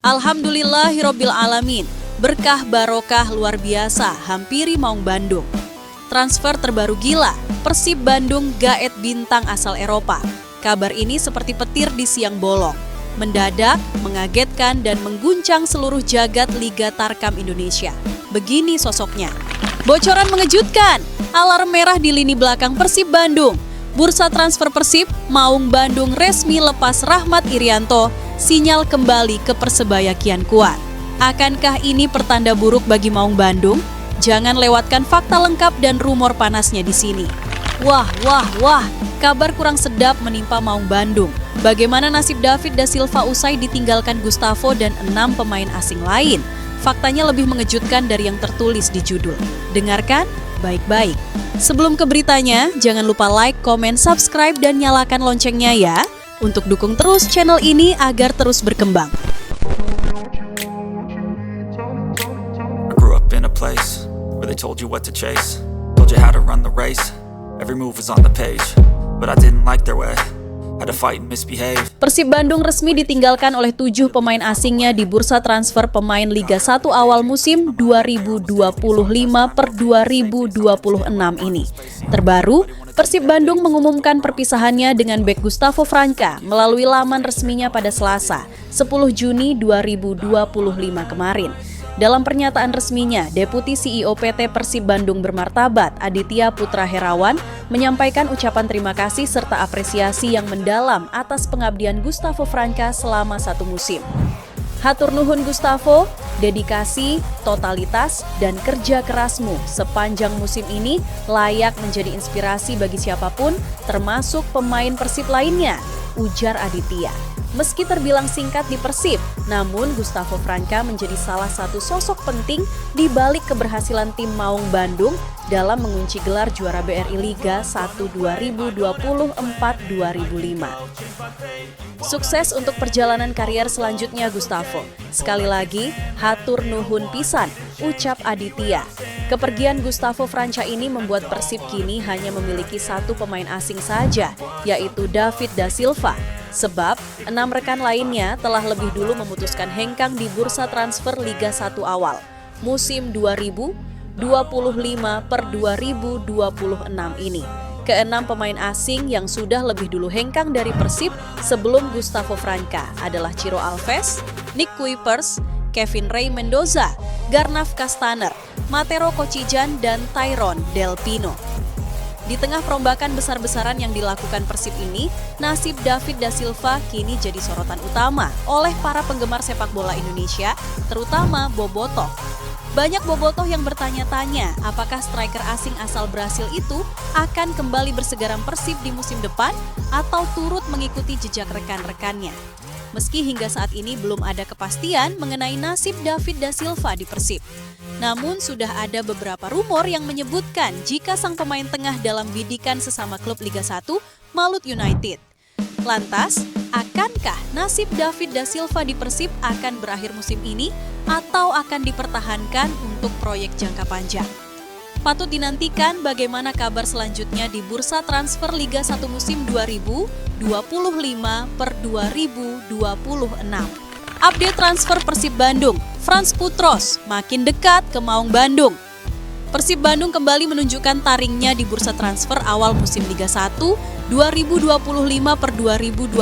Alhamdulillahirobbil alamin. Berkah barokah luar biasa hampiri Maung Bandung. Transfer terbaru gila, Persib Bandung gaet bintang asal Eropa. Kabar ini seperti petir di siang bolong. Mendadak, mengagetkan dan mengguncang seluruh jagat Liga Tarkam Indonesia. Begini sosoknya. Bocoran mengejutkan, alarm merah di lini belakang Persib Bandung. Bursa transfer Persib, Maung Bandung resmi lepas Rahmat Irianto, sinyal kembali ke Persebaya kian kuat. Akankah ini pertanda buruk bagi Maung Bandung? Jangan lewatkan fakta lengkap dan rumor panasnya di sini. Wah, kabar kurang sedap menimpa Maung Bandung. Bagaimana nasib David da Silva usai ditinggalkan Gustavo dan 6 pemain asing lain? Faktanya lebih mengejutkan dari yang tertulis di judul. Dengarkan baik-baik. Sebelum ke beritanya, jangan lupa like, komen, subscribe, dan nyalakan loncengnya ya, untuk dukung terus channel ini agar terus berkembang. I grew up in a place where they told you what to chase, told you how to run the race, every move was on the page, but I didn't like their way. Had to fight and misbehave. Persib Bandung resmi ditinggalkan oleh 7 pemain asingnya di bursa transfer pemain Liga 1 awal musim 2025 per 2026 ini. Terbaru, Persib Bandung mengumumkan perpisahannya dengan bek Gustavo Franca melalui laman resminya pada Selasa, 10 Juni 2025 kemarin. Dalam pernyataan resminya, Deputi CEO PT Persib Bandung Bermartabat, Aditya Putra Herawan, menyampaikan ucapan terima kasih serta apresiasi yang mendalam atas pengabdian Gustavo Franca selama 1 musim. Hatur nuhun Gustavo, dedikasi, totalitas, dan kerja kerasmu sepanjang musim ini layak menjadi inspirasi bagi siapapun, termasuk pemain Persib lainnya, ujar Aditya. Meski terbilang singkat di Persib, namun Gustavo Franca menjadi salah satu sosok penting di balik keberhasilan tim Maung Bandung dalam mengunci gelar juara BRI Liga 1 2024-2005. Sukses untuk perjalanan karier selanjutnya Gustavo. Sekali lagi, hatur nuhun pisan, ucap Aditya. Kepergian Gustavo Franca ini membuat Persib kini hanya memiliki 1 pemain asing saja, yaitu David da Silva. Sebab 6 rekan lainnya telah lebih dulu memutuskan hengkang di bursa transfer Liga 1 awal musim 2025 per 2026 ini. Ke-6 pemain asing yang sudah lebih dulu hengkang dari Persib sebelum Gustavo Franca adalah Ciro Alves, Nick Kuipers, Kevin Ray Mendoza, Garnaf Kastaner, Matero Kocijan, dan Tyron Del Pino. Di tengah perombakan besar-besaran yang dilakukan Persib ini, nasib David da Silva kini jadi sorotan utama oleh para penggemar sepak bola Indonesia, terutama bobotoh. Banyak bobotoh yang bertanya-tanya apakah striker asing asal Brasil itu akan kembali bersegaram Persib di musim depan atau turut mengikuti jejak rekan-rekannya. Meski hingga saat ini belum ada kepastian mengenai nasib David da Silva di Persib. Namun sudah ada beberapa rumor yang menyebutkan jika sang pemain tengah dalam bidikan sesama klub Liga 1, Malut United. Lantas, akankah nasib David da Silva di Persib akan berakhir musim ini atau akan dipertahankan untuk proyek jangka panjang? Patut dinantikan bagaimana kabar selanjutnya di bursa transfer Liga 1 musim 2025 per 2026. Update transfer Persib Bandung, Frans Putros makin dekat ke Maung Bandung. Persib Bandung kembali menunjukkan taringnya di bursa transfer awal musim Liga 1 2025 per 2026.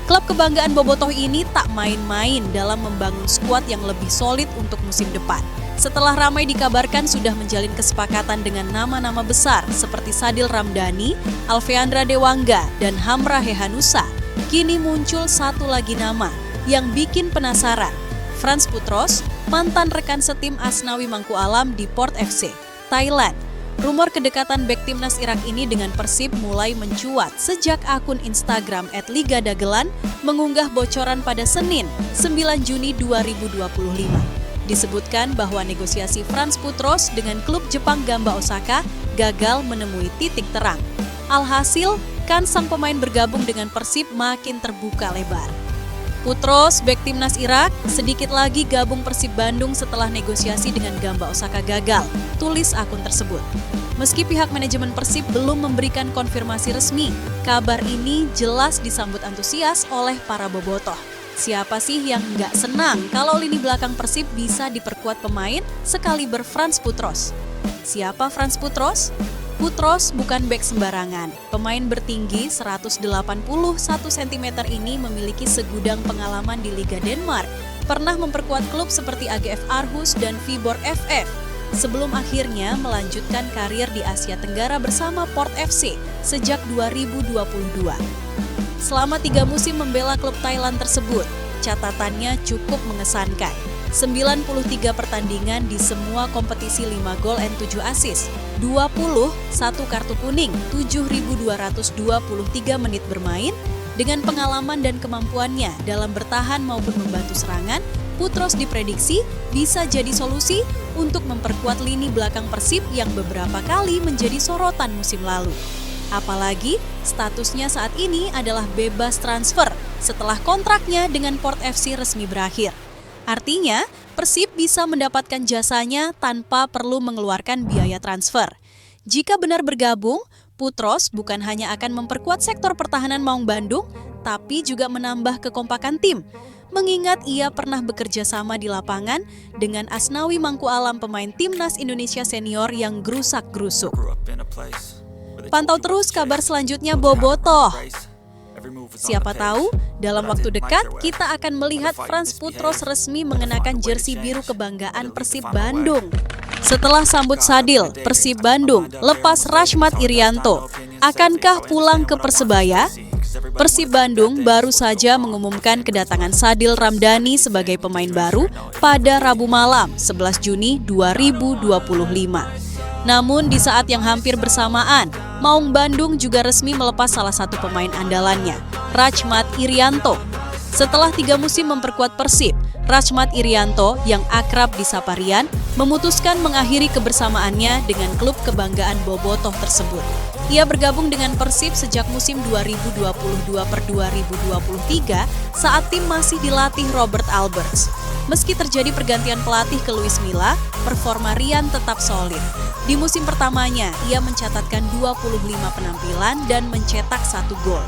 Klub kebanggaan bobotoh ini tak main-main dalam membangun skuad yang lebih solid untuk musim depan. Setelah ramai dikabarkan sudah menjalin kesepakatan dengan nama-nama besar seperti Sadil Ramdhani, Alveandra Dewangga, dan Hamra Hehanusa, kini muncul satu lagi nama yang bikin penasaran. Frans Putros, mantan rekan setim Asnawi Mangku Alam di Port FC, Thailand. Rumor kedekatan bek timnas Irak ini dengan Persib mulai mencuat sejak akun Instagram @ligadagelan mengunggah bocoran pada Senin, 9 Juni 2025. Disebutkan bahwa negosiasi Frans Putros dengan klub Jepang Gamba Osaka gagal menemui titik terang. Alhasil, kan sang pemain bergabung dengan Persib makin terbuka lebar. Putros, bek timnas Irak, sedikit lagi gabung Persib Bandung setelah negosiasi dengan Gamba Osaka gagal, tulis akun tersebut. Meski pihak manajemen Persib belum memberikan konfirmasi resmi, kabar ini jelas disambut antusias oleh para bobotoh. Siapa sih yang nggak senang kalau lini belakang Persib bisa diperkuat pemain sekaliber Frans Putros? Siapa Frans Putros? Putros bukan bek sembarangan. Pemain bertinggi 181 cm ini memiliki segudang pengalaman di Liga Denmark. Pernah memperkuat klub seperti AGF Aarhus dan Viborg FF. Sebelum akhirnya melanjutkan karir di Asia Tenggara bersama Port FC sejak 2022. Selama 3 musim membela klub Thailand tersebut, catatannya cukup mengesankan. 93 pertandingan di semua kompetisi 5 gol and 7 assist, 1 kartu kuning, 7.223 menit bermain. Dengan pengalaman dan kemampuannya dalam bertahan maupun membantu serangan, Putros diprediksi bisa jadi solusi untuk memperkuat lini belakang Persib yang beberapa kali menjadi sorotan musim lalu. Apalagi statusnya saat ini adalah bebas transfer setelah kontraknya dengan Port FC resmi berakhir. Artinya, Persib bisa mendapatkan jasanya tanpa perlu mengeluarkan biaya transfer. Jika benar bergabung, Putros bukan hanya akan memperkuat sektor pertahanan Maung Bandung, tapi juga menambah kekompakan tim. Mengingat ia pernah bekerja sama di lapangan dengan Asnawi Mangku Alam pemain Timnas Indonesia senior yang gerusak-gerusuk. Pantau terus kabar selanjutnya Bobotoh. Siapa tahu, dalam waktu dekat kita akan melihat Frans Putros resmi mengenakan jersey biru kebanggaan Persib Bandung. Setelah sambut Sadil, Persib Bandung lepas Rachmat Irianto. Akankah pulang ke Persebaya? Persib Bandung baru saja mengumumkan kedatangan Sadil Ramdhani sebagai pemain baru pada Rabu malam 11 Juni 2025. Namun di saat yang hampir bersamaan, Maung Bandung juga resmi melepas salah satu pemain andalannya, Rachmat Irianto. Setelah 3 musim memperkuat Persib, Rachmat Irianto yang akrab disapa Rian memutuskan mengakhiri kebersamaannya dengan klub kebanggaan Bobotoh tersebut. Ia bergabung dengan Persib sejak musim 2022-2023 saat tim masih dilatih Robert Alberts. Meski terjadi pergantian pelatih ke Luis Milla, performa Rian tetap solid. Di musim pertamanya, ia mencatatkan 25 penampilan dan mencetak 1 gol.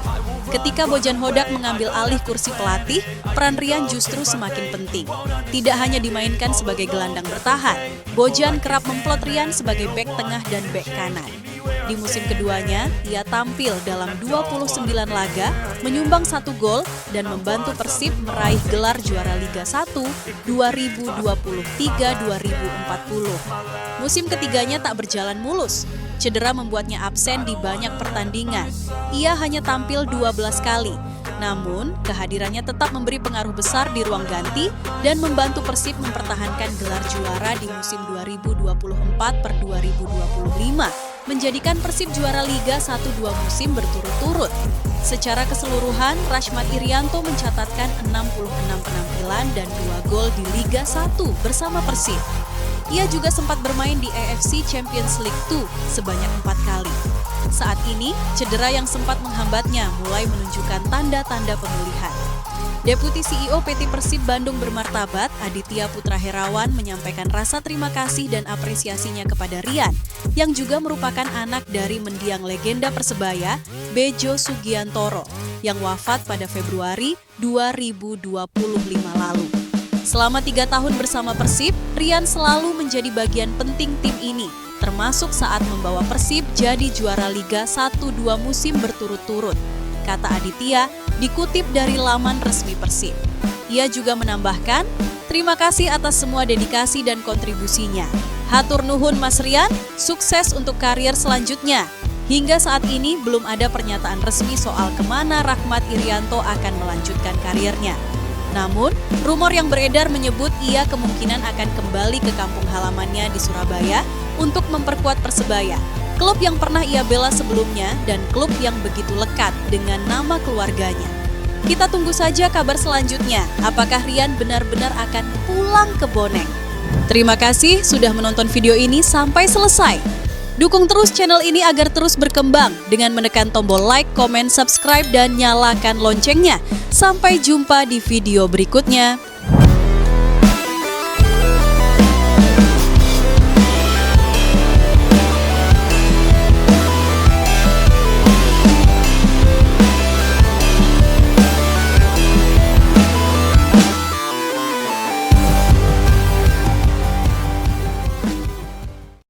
Ketika Bojan Hodak mengambil alih kursi pelatih, peran Rian justru semakin penting. Tidak hanya dimainkan sebagai gelandang bertahan, Bojan kerap memplot Rian sebagai bek tengah dan bek kanan. Di musim keduanya, ia tampil dalam 29 laga, menyumbang 1 gol dan membantu Persib meraih gelar juara Liga 1 2023-2040. Musim ketiganya tak berjalan mulus. Cedera membuatnya absen di banyak pertandingan. Ia hanya tampil 12 kali. Namun, kehadirannya tetap memberi pengaruh besar di ruang ganti dan membantu Persib mempertahankan gelar juara di musim 2024-2025, menjadikan Persib juara Liga 1-2 musim berturut-turut. Secara keseluruhan, Rachmat Irianto mencatatkan 66 penampilan dan 2 gol di Liga 1 bersama Persib. Ia juga sempat bermain di AFC Champions League 2 sebanyak 4 kali. Saat ini, cedera yang sempat menghambatnya mulai menunjukkan tanda-tanda pemulihan. Deputi CEO PT Persib Bandung Bermartabat, Aditya Putra Herawan menyampaikan rasa terima kasih dan apresiasinya kepada Rian, yang juga merupakan anak dari mendiang legenda Persebaya, Bejo Sugiantoro, yang wafat pada Februari 2025 lalu. Selama 3 tahun bersama Persib, Rian selalu menjadi bagian penting tim ini, termasuk saat membawa Persib jadi juara Liga 1-2 musim berturut-turut, kata Aditya dikutip dari laman resmi Persib. Ia juga menambahkan, terima kasih atas semua dedikasi dan kontribusinya. Hatur nuhun Mas Rian, sukses untuk karier selanjutnya. Hingga saat ini belum ada pernyataan resmi soal kemana Rachmat Irianto akan melanjutkan kariernya. Namun, rumor yang beredar menyebut ia kemungkinan akan kembali ke kampung halamannya di Surabaya untuk memperkuat Persebaya, klub yang pernah ia bela sebelumnya dan klub yang begitu lekat dengan nama keluarganya. Kita tunggu saja kabar selanjutnya, apakah Rian benar-benar akan pulang ke Boneng. Terima kasih sudah menonton video ini sampai selesai. Dukung terus channel ini agar terus berkembang dengan menekan tombol like, komen, subscribe, dan nyalakan loncengnya. Sampai jumpa di video berikutnya.